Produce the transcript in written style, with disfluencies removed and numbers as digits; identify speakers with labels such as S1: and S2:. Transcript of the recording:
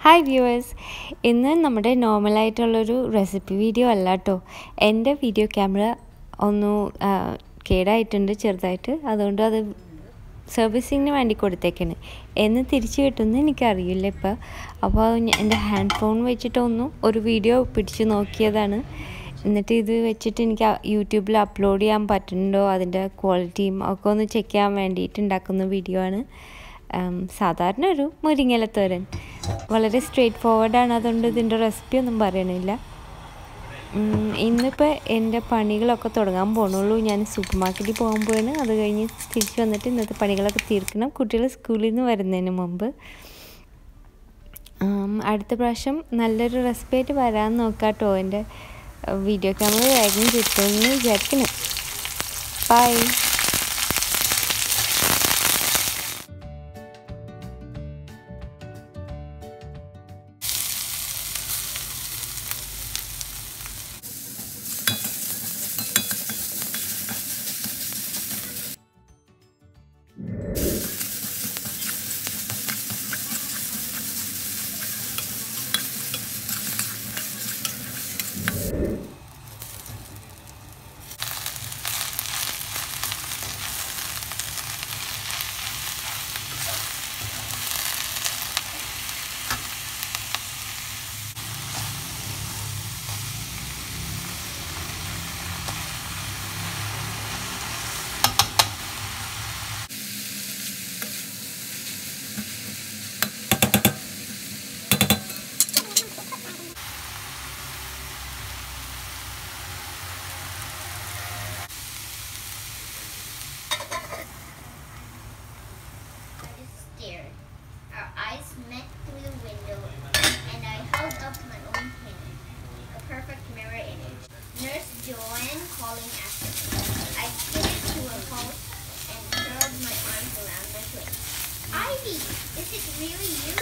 S1: Hi viewers, ഇന്ന് നമ്മുടെ നോർമലായിട്ടുള്ളൊരു recipe video അല്ല കേട്ടോ. എൻ്റെ വീഡിയോ ക്യാമറ ഒന്ന് കേടായിട്ടുണ്ട് ചെറുതായിട്ട്. അതുകൊണ്ട് അത് സർവീസിങ്ങിന് വേണ്ടി കൊടുത്തേക്കാണ്. എന്ന് തിരിച്ചു കിട്ടുമെന്ന് എനിക്കറിയില്ല ഇപ്പോൾ. അപ്പോൾ എൻ്റെ ഹാൻഡ് ഫോൺ വെച്ചിട്ടൊന്നും ഒരു വീഡിയോ പിടിച്ച് നോക്കിയതാണ്. എന്നിട്ട് ഇത് വെച്ചിട്ട് എനിക്ക് യൂട്യൂബിൽ അപ്ലോഡ് ചെയ്യാൻ പറ്റുന്നുണ്ടോ, അതിൻ്റെ ക്വാളിറ്റിയും ഒക്കെ ഒന്ന് ചെക്ക് ചെയ്യാൻ വേണ്ടിയിട്ട് ഉണ്ടാക്കുന്ന വീഡിയോ ആണ്. സാധാരണ ഒരു മുരിങ്ങയില തോരൻ വളരെ സ്ട്രെയിറ്റ് ഫോർവേഡാണ്. അതുകൊണ്ട് ഇതിൻ്റെ റെസിപ്പി ഒന്നും പറയണില്ല. ഇന്നിപ്പോൾ എൻ്റെ പണികളൊക്കെ തുടങ്ങാൻ പോകണുള്ളൂ. ഞാൻ സൂപ്പർ മാർക്കറ്റിൽ പോകുമ്പോഴാണ്. അത് കഴിഞ്ഞ് തിരിച്ച് വന്നിട്ട് ഇന്നത്തെ പണികളൊക്കെ തീർക്കണം, കുട്ടികൾ സ്കൂളിൽ നിന്ന് വരുന്നതിന് മുമ്പ്. അടുത്ത പ്രാവശ്യം നല്ലൊരു റെസിപ്പി ആയിട്ട് വരാൻ നോക്കാം കേട്ടോ. എൻ്റെ വീഡിയോ ക്യാമറ വേഗം കിട്ടുമെന്ന് വിചാരിക്കണം. By.
S2: Our eyes met through the window, and I held up my own hand, a perfect mirror image. Nurse Joanne calling after me. I skidded to a halt and curled my arms around my twin. Ivy, is it really you?